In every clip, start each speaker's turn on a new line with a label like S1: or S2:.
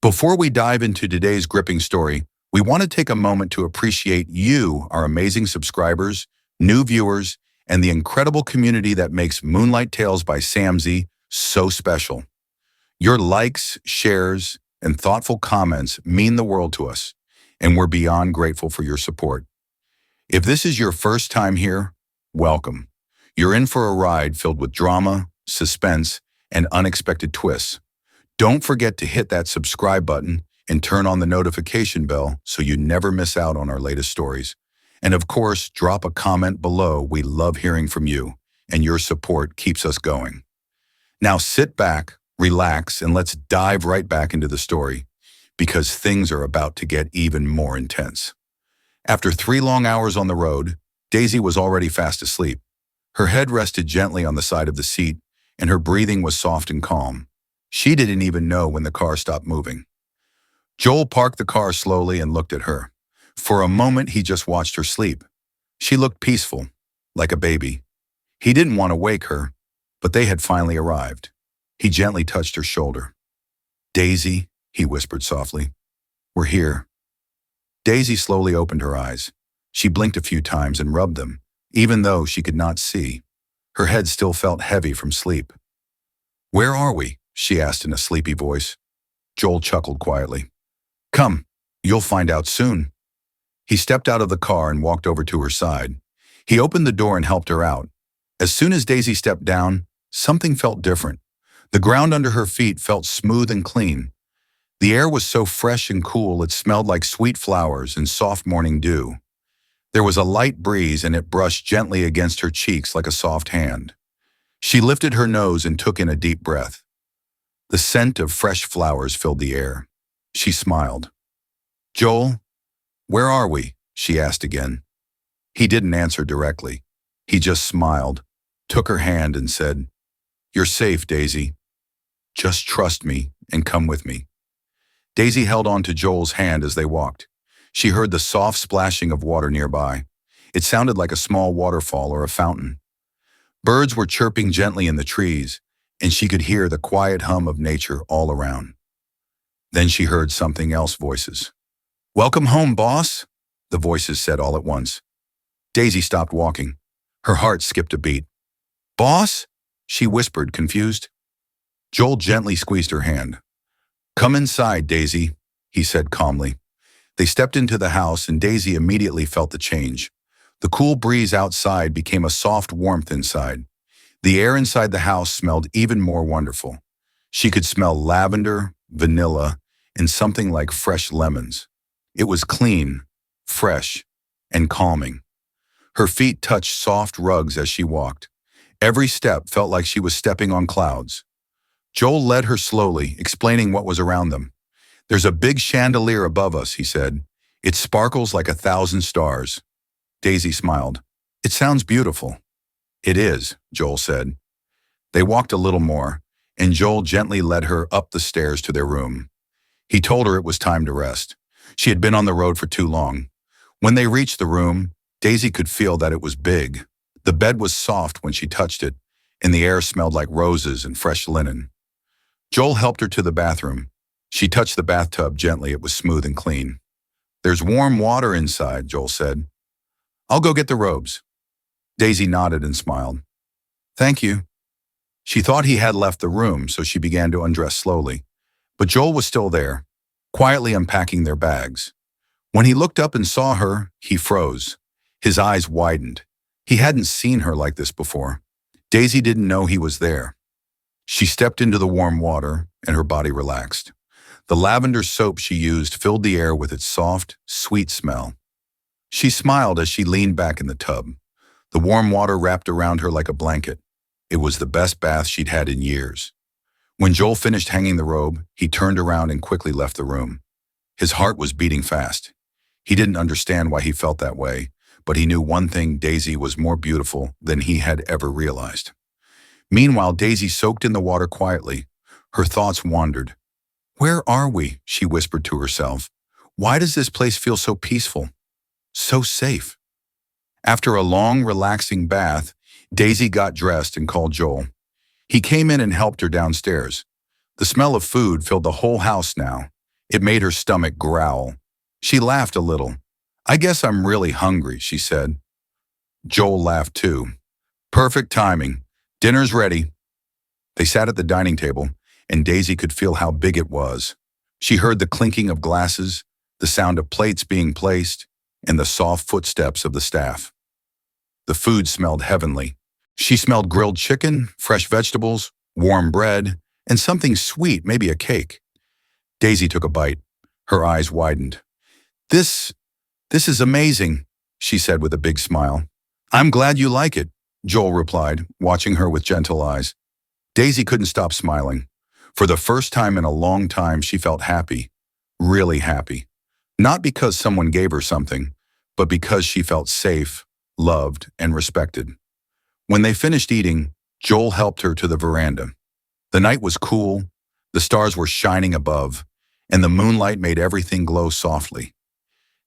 S1: Before we dive into today's gripping story, we want to take a moment to appreciate you, our amazing subscribers, new viewers, and the incredible community that makes Moonlight Tales by Samzy so special. Your likes, shares, and thoughtful comments mean the world to us, and we're beyond grateful for your support. If this is your first time here, welcome. You're in for a ride filled with drama, suspense, and unexpected twists. Don't forget to hit that subscribe button and turn on the notification bell so you never miss out on our latest stories. And of course, drop a comment below. We love hearing from you, and your support keeps us going. Now sit back, relax, and let's dive right back into the story, because things are about to get even more intense. After 3 long hours on the road, Daisy was already fast asleep. Her head rested gently on the side of the seat, and her breathing was soft and calm. She didn't even know when the car stopped moving. Joel parked the car slowly and looked at her. For a moment, he just watched her sleep. She looked peaceful, like a baby. He didn't want to wake her, but they had finally arrived. He gently touched her shoulder. "Daisy," he whispered softly, "we're here." Daisy slowly opened her eyes. She blinked a few times and rubbed them, even though she could not see. Her head still felt heavy from sleep. "Where are we?" she asked in a sleepy voice. Joel chuckled quietly. "Come, you'll find out soon." He stepped out of the car and walked over to her side. He opened the door and helped her out. As soon as Daisy stepped down, something felt different. The ground under her feet felt smooth and clean. The air was so fresh and cool it smelled like sweet flowers and soft morning dew. There was a light breeze and it brushed gently against her cheeks like a soft hand. She lifted her nose and took in a deep breath. The scent of fresh flowers filled the air. She smiled. "Joel, where are we?" she asked again. He didn't answer directly. He just smiled, took her hand and said, "You're safe, Daisy. Just trust me and come with me." Daisy held on to Joel's hand as they walked. She heard the soft splashing of water nearby. It sounded like a small waterfall or a fountain. Birds were chirping gently in the trees, and she could hear the quiet hum of nature all around. Then she heard something else, voices. "Welcome home, boss," the voices said all at once. Daisy stopped walking. Her heart skipped a beat. "Boss?" she whispered, confused. Joel gently squeezed her hand. "Come inside, Daisy," he said calmly. They stepped into the house and Daisy immediately felt the change. The cool breeze outside became a soft warmth inside. The air inside the house smelled even more wonderful. She could smell lavender, vanilla, and something like fresh lemons. It was clean, fresh, and calming. Her feet touched soft rugs as she walked. Every step felt like she was stepping on clouds. Joel led her slowly, explaining what was around them. "There's a big chandelier above us," he said. "It sparkles like 1,000 stars." Daisy smiled. "It sounds beautiful." "It is," Joel said. They walked a little more, and Joel gently led her up the stairs to their room. He told her it was time to rest. She had been on the road for too long. When they reached the room, Daisy could feel that it was big. The bed was soft when she touched it, and the air smelled like roses and fresh linen. Joel helped her to the bathroom. She touched the bathtub gently. It was smooth and clean. "There's warm water inside," Joel said. "I'll go get the robes." Daisy nodded and smiled. "Thank you." She thought he had left the room, so she began to undress slowly. But Joel was still there, quietly unpacking their bags. When he looked up and saw her, he froze. His eyes widened. He hadn't seen her like this before. Daisy didn't know he was there. She stepped into the warm water, and her body relaxed. The lavender soap she used filled the air with its soft, sweet smell. She smiled as she leaned back in the tub. The warm water wrapped around her like a blanket. It was the best bath she'd had in years. When Joel finished hanging the robe, he turned around and quickly left the room. His heart was beating fast. He didn't understand why he felt that way, but he knew one thing: Daisy was more beautiful than he had ever realized. Meanwhile, Daisy soaked in the water quietly. Her thoughts wandered. "Where are we?" she whispered to herself. "Why does this place feel so peaceful? So safe?" After a long, relaxing bath, Daisy got dressed and called Joel. He came in and helped her downstairs. The smell of food filled the whole house now, It made her stomach growl. She laughed a little. "I guess I'm really hungry," she said. Joel laughed too. "Perfect timing. Dinner's ready." They sat at the dining table, and Daisy could feel how big it was. She heard the clinking of glasses, the sound of plates being placed, and the soft footsteps of the staff. The food smelled heavenly. She smelled grilled chicken, fresh vegetables, warm bread, and something sweet, maybe a cake. Daisy took a bite. Her eyes widened. This is amazing," she said with a big smile. "I'm glad you like it," Joel replied, watching her with gentle eyes. Daisy couldn't stop smiling. For the first time in a long time, she felt happy, really happy. Not because someone gave her something, but because she felt safe, loved, and respected. When they finished eating, Joel helped her to the veranda. The night was cool, the stars were shining above, and the moonlight made everything glow softly.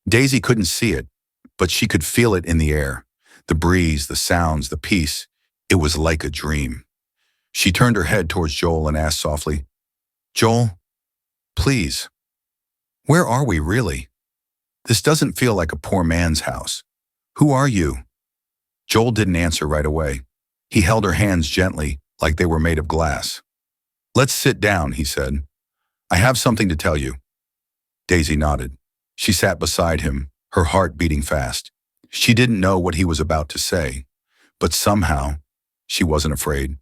S1: Daisy couldn't see it, but she could feel it in the air. The breeze, the sounds, the peace. It was like a dream. She turned her head towards Joel and asked softly, "Joel, please, where are we really? This doesn't feel like a poor man's house. Who are you?" Joel didn't answer right away. He held her hands gently, like they were made of glass. "Let's sit down," he said. "I have something to tell you." Daisy nodded. She sat beside him, her heart beating fast. She didn't know what he was about to say, but somehow she wasn't afraid.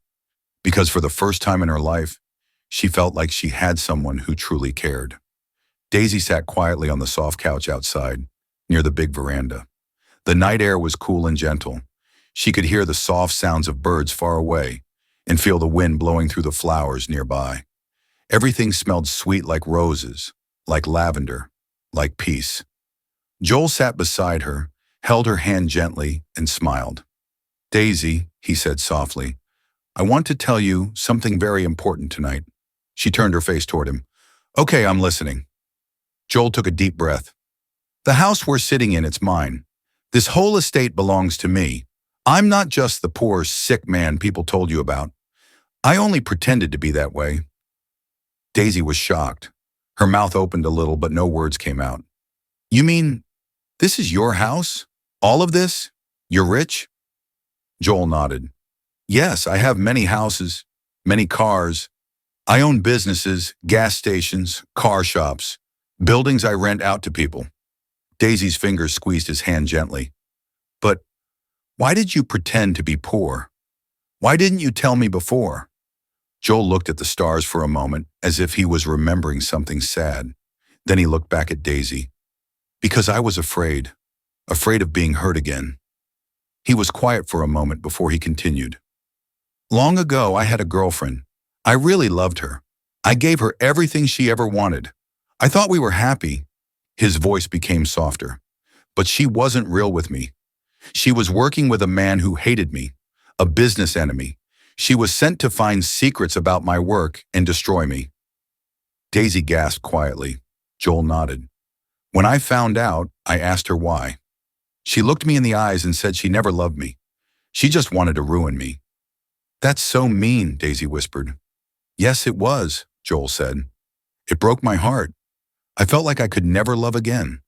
S1: Because for the first time in her life, she felt like she had someone who truly cared. Daisy sat quietly on the soft couch outside, near the big veranda. The night air was cool and gentle. She could hear the soft sounds of birds far away and feel the wind blowing through the flowers nearby. Everything smelled sweet like roses, like lavender, like peace. Joel sat beside her, held her hand gently, and smiled. "Daisy," he said softly, "I want to tell you something very important tonight." She turned her face toward him. "Okay, I'm listening." Joel took a deep breath. "The house we're sitting in, it's mine. This whole estate belongs to me. I'm not just the poor, sick man people told you about. I only pretended to be that way." Daisy was shocked. Her mouth opened a little, but no words came out. "You mean, this is your house? All of this? You're rich?" Joel nodded. "Yes, I have many houses, many cars. I own businesses, gas stations, car shops, buildings I rent out to people." Daisy's fingers squeezed his hand gently. "But why did you pretend to be poor? Why didn't you tell me before?" Joel looked at the stars for a moment, as if he was remembering something sad. Then he looked back at Daisy. "Because I was afraid of being hurt again." He was quiet for a moment before he continued. "Long ago, I had a girlfriend. I really loved her. I gave her everything she ever wanted. I thought we were happy." His voice became softer. "But she wasn't real with me. She was working with a man who hated me, a business enemy. She was sent to find secrets about my work and destroy me." Daisy gasped quietly. Joel nodded. "When I found out, I asked her why. She looked me in the eyes and said she never loved me. She just wanted to ruin me." "That's so mean," Daisy whispered. "Yes, it was," Joel said. "It broke my heart. I felt like I could never love again.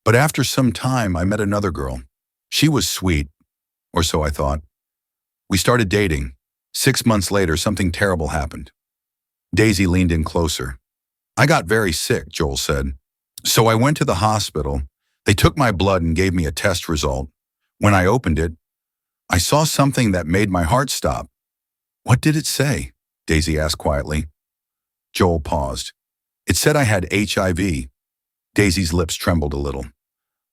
S1: But after some time, I met another girl. She was sweet, or so I thought. We started dating. 6 months later, something terrible happened." Daisy leaned in closer. "I got very sick," Joel said. "So I went to the hospital. They took my blood and gave me a test result. When I opened it, I saw something that made my heart stop." "What did it say?" Daisy asked quietly. Joel paused. "It said I had HIV." Daisy's lips trembled a little.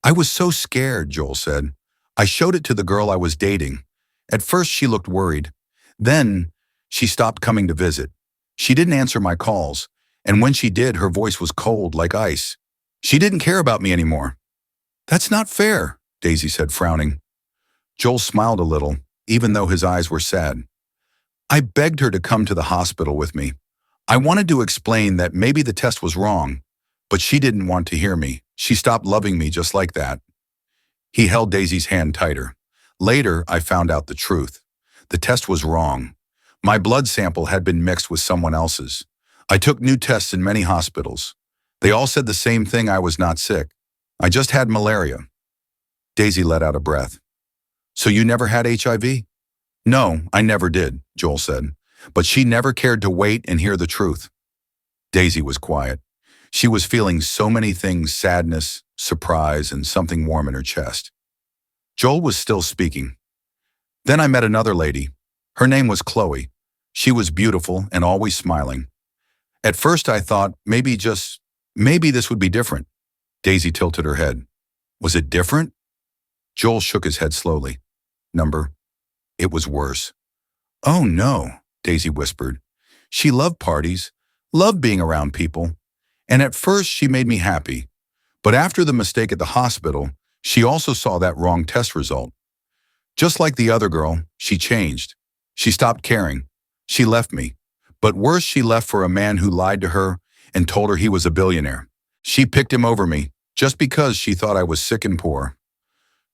S1: "I was so scared," Joel said. "I showed it to the girl I was dating. At first she looked worried. Then she stopped coming to visit. She didn't answer my calls, and when she did, her voice was cold like ice. She didn't care about me anymore." "That's not fair," Daisy said, frowning. Joel smiled a little, even though his eyes were sad. "I begged her to come to the hospital with me. I wanted to explain that maybe the test was wrong, but she didn't want to hear me. She stopped loving me just like that." He held Daisy's hand tighter. "Later, I found out the truth. The test was wrong. My blood sample had been mixed with someone else's. I took new tests in many hospitals. They all said the same thing: I was not sick. I just had malaria. Daisy let out a breath. So you never had HIV? No, I never did, Joel said. But she never cared to wait and hear the truth. Daisy was quiet. She was feeling so many things: sadness, surprise, and something warm in her chest. Joel was still speaking. Then I met another lady. Her name was Chloe. She was beautiful and always smiling. At first I thought maybe this would be different. Daisy tilted her head. Was it different? Joel shook his head slowly. It was worse. Oh no, Daisy whispered. She loved parties, loved being around people, and at first she made me happy. But after the mistake at the hospital, she also saw that wrong test result. Just like the other girl, she changed. She stopped caring. She left me. But worse, she left for a man who lied to her and told her he was a billionaire. She picked him over me just because she thought I was sick and poor.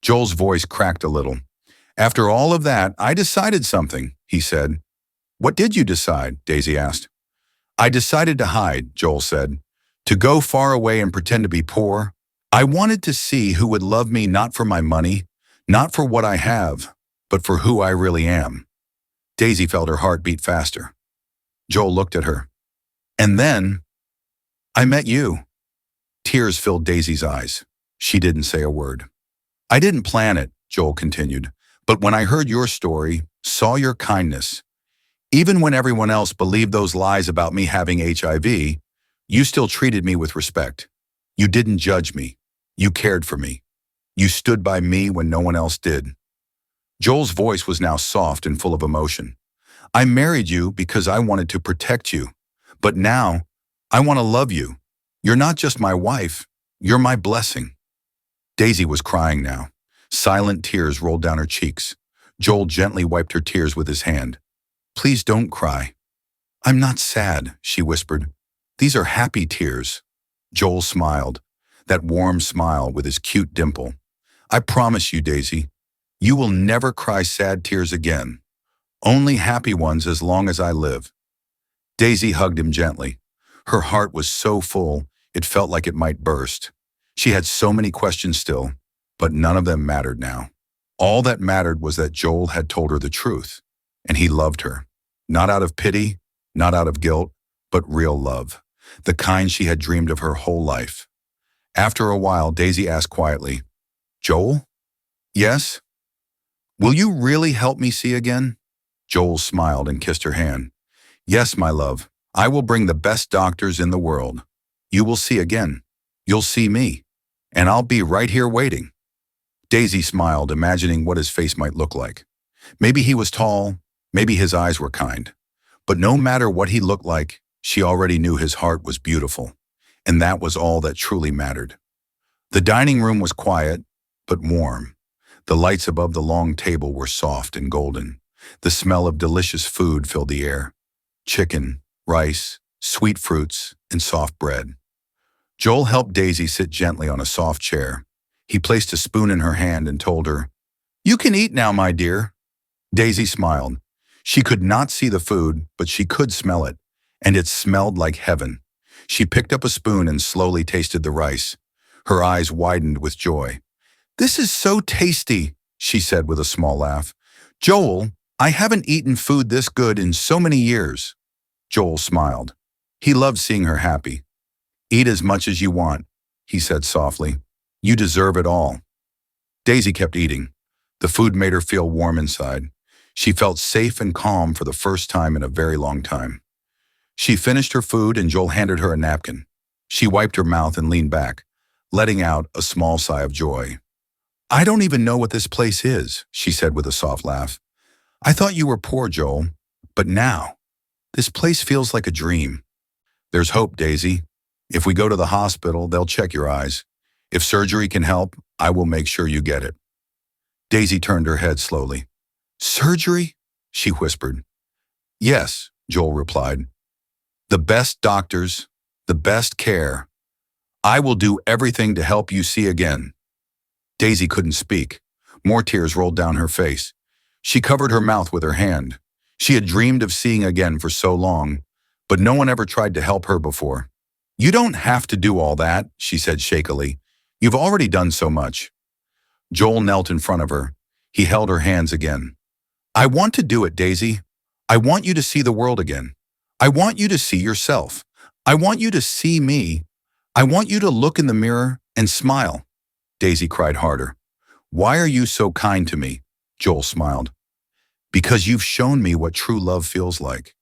S1: Joel's voice cracked a little. After all of that, I decided something, he said. What did you decide? Daisy asked. I decided to hide, Joel said. To go far away and pretend to be poor. I wanted to see who would love me, not for my money, not for what I have, but for who I really am. Daisy felt her heart beat faster. Joel looked at her. And then, I met you. Tears filled Daisy's eyes. She didn't say a word. I didn't plan it, Joel continued, but when I heard your story, saw your kindness, even when everyone else believed those lies about me having HIV, you still treated me with respect. You didn't judge me. You cared for me. You stood by me when no one else did. Joel's voice was now soft and full of emotion. I married you because I wanted to protect you, but now I want to love you. You're not just my wife, you're my blessing. Daisy was crying now. Silent tears rolled down her cheeks. Joel gently wiped her tears with his hand. Please don't cry. I'm not sad, she whispered. These are happy tears. Joel smiled, that warm smile with his cute dimple. I promise you, Daisy, you will never cry sad tears again. Only happy ones as long as I live. Daisy hugged him gently. Her heart was so full, it felt like it might burst. She had so many questions still, but none of them mattered now. All that mattered was that Joel had told her the truth, and he loved her. Not out of pity, not out of guilt, but real love, the kind she had dreamed of her whole life. After a while, Daisy asked quietly, Joel? Yes? Will you really help me see again? Joel smiled and kissed her hand. Yes, my love, I will bring the best doctors in the world. You will see again. You'll see me. And I'll be right here waiting. Daisy smiled, imagining what his face might look like. Maybe he was tall, maybe his eyes were kind. But no matter what he looked like, she already knew his heart was beautiful. And that was all that truly mattered. The dining room was quiet, but warm. The lights above the long table were soft and golden. The smell of delicious food filled the air. Chicken, rice, sweet fruits, and soft bread. Joel helped Daisy sit gently on a soft chair. He placed a spoon in her hand and told her, You can eat now, my dear. Daisy smiled. She could not see the food, but she could smell it, and it smelled like heaven. She picked up a spoon and slowly tasted the rice. Her eyes widened with joy. This is so tasty, she said with a small laugh. Joel, I haven't eaten food this good in so many years. Joel smiled. He loved seeing her happy. Eat as much as you want, he said softly. You deserve it all. Daisy kept eating. The food made her feel warm inside. She felt safe and calm for the first time in a very long time. She finished her food and Joel handed her a napkin. She wiped her mouth and leaned back, letting out a small sigh of joy. I don't even know what this place is, she said with a soft laugh. I thought you were poor, Joel, but now, this place feels like a dream. There's hope, Daisy. If we go to the hospital, they'll check your eyes. If surgery can help, I will make sure you get it. Daisy turned her head slowly. Surgery? She whispered. Yes, Joel replied. The best doctors, the best care. I will do everything to help you see again. Daisy couldn't speak. More tears rolled down her face. She covered her mouth with her hand. She had dreamed of seeing again for so long, but no one ever tried to help her before. You don't have to do all that, she said shakily. You've already done so much. Joel knelt in front of her. He held her hands again. I want to do it, Daisy. I want you to see the world again. I want you to see yourself. I want you to see me. I want you to look in the mirror and smile. Daisy cried harder. Why are you so kind to me? Joel smiled. Because you've shown me what true love feels like.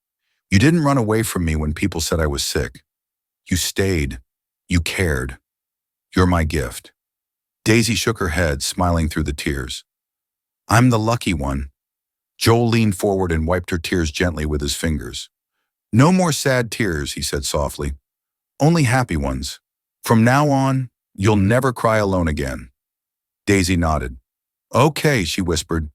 S1: You didn't run away from me when people said I was sick. You stayed. You cared. You're my gift. Daisy shook her head, smiling through the tears. I'm the lucky one. Joel leaned forward and wiped her tears gently with his fingers. No more sad tears, he said softly. Only happy ones. From now on, you'll never cry alone again. Daisy nodded. Okay, she whispered.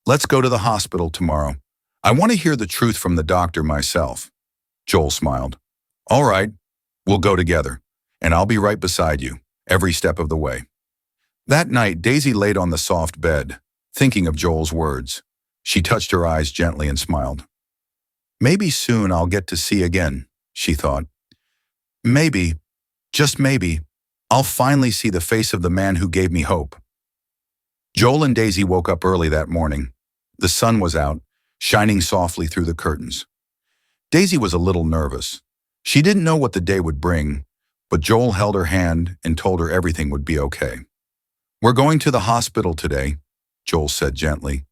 S1: Let's go to the hospital tomorrow. I want to hear the truth from the doctor myself. Joel smiled. All right, we'll go together, and I'll be right beside you, every step of the way. That night, Daisy laid on the soft bed, thinking of Joel's words. She touched her eyes gently and smiled. Maybe soon I'll get to see again, she thought. Maybe, just maybe, I'll finally see the face of the man who gave me hope. Joel and Daisy woke up early that morning. The sun was out, shining softly through the curtains. Daisy was a little nervous. She didn't know what the day would bring, but Joel held her hand and told her everything would be okay. We're going to the hospital today, Joel said gently.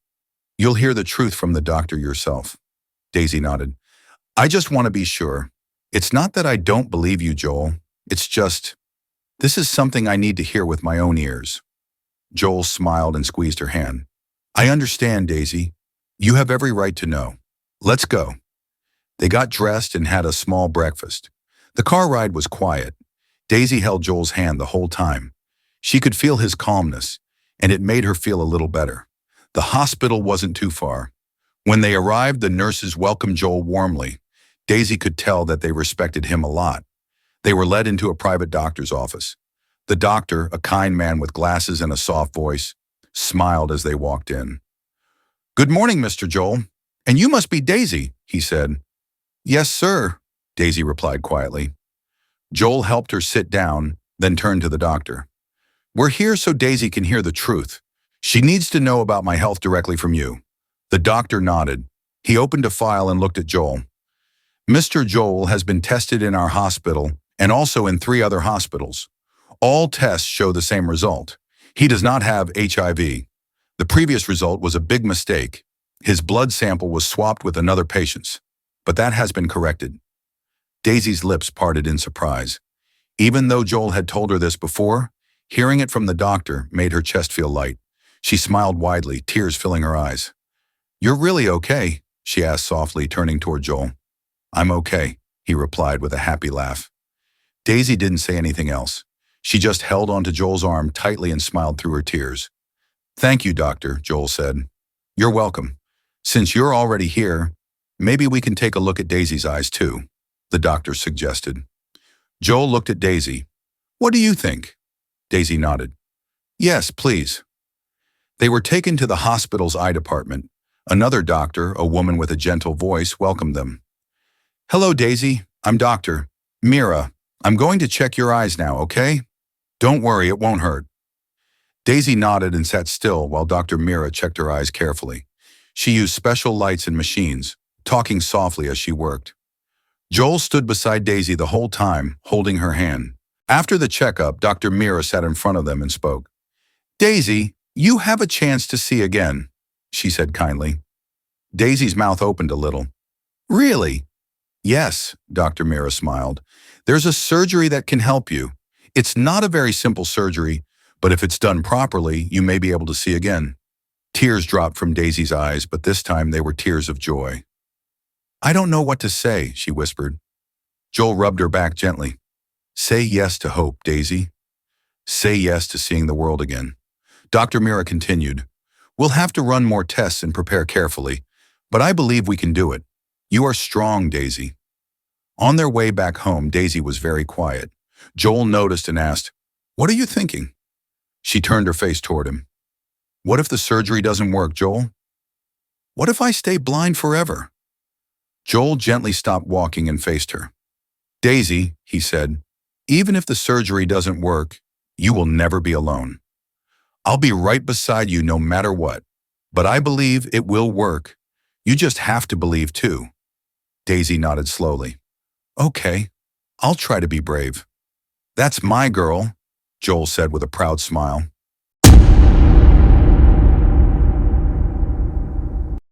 S1: You'll hear the truth from the doctor yourself. Daisy nodded. I just want to be sure. It's not that I don't believe you, Joel. It's just, this is something I need to hear with my own ears. Joel smiled and squeezed her hand. I understand, Daisy. You have every right to know. Let's go. They got dressed and had a small breakfast. The car ride was quiet. Daisy held Joel's hand the whole time. She could feel his calmness, and it made her feel a little better. The hospital wasn't too far. When they arrived, the nurses welcomed Joel warmly. Daisy could tell that they respected him a lot. They were led into a private doctor's office. The doctor, a kind man with glasses and a soft voice, smiled as they walked in. Good morning, Mr. Joel. And you must be Daisy, he said. Yes, sir, Daisy replied quietly. Joel helped her sit down, then turned to the doctor. We're here so Daisy can hear the truth. She needs to know about my health directly from you. The doctor nodded. He opened a file and looked at Joel. Mr. Joel has been tested in our hospital and also in 3 other hospitals. All tests show the same result. He does not have HIV. The previous result was a big mistake. His blood sample was swapped with another patient's, but that has been corrected. Daisy's lips parted in surprise. Even though Joel had told her this before, hearing it from the doctor made her chest feel light. She smiled widely, tears filling her eyes. You're really okay? She asked softly, turning toward Joel. I'm okay, he replied with a happy laugh. Daisy didn't say anything else. She just held onto Joel's arm tightly and smiled through her tears. Thank you, doctor, Joel said. You're welcome. Since you're already here, maybe we can take a look at Daisy's eyes too, the doctor suggested. Joel looked at Daisy. What do you think? Daisy nodded. Yes, please. They were taken to the hospital's eye department. Another doctor, a woman with a gentle voice, welcomed them. Hello, Daisy. I'm Dr. Mira. I'm going to check your eyes now, okay? Don't worry, it won't hurt. Daisy nodded and sat still while Dr. Mira checked her eyes carefully. She used special lights and machines, talking softly as she worked. Joel stood beside Daisy the whole time, holding her hand. After the checkup, Dr. Mira sat in front of them and spoke. Daisy, you have a chance to see again, she said kindly. Daisy's mouth opened a little. Really? Yes, Dr. Mira smiled. There's a surgery that can help you. It's not a very simple surgery, but if it's done properly, you may be able to see again. Tears dropped from Daisy's eyes, but this time they were tears of joy. I don't know what to say, she whispered. Joel rubbed her back gently. Say yes to hope, Daisy. Say yes to seeing the world again. Dr. Mira continued. We'll have to run more tests and prepare carefully, but I believe we can do it. You are strong, Daisy. On their way back home, Daisy was very quiet. Joel noticed and asked, What are you thinking? She turned her face toward him. What if the surgery doesn't work, Joel? What if I stay blind forever? Joel gently stopped walking and faced her. Daisy, he said, Even if the surgery doesn't work, you will never be alone. I'll be right beside you no matter what. But I believe it will work. You just have to believe too. Daisy nodded slowly. Okay, I'll try to be brave. That's my girl, Joel said with a proud smile.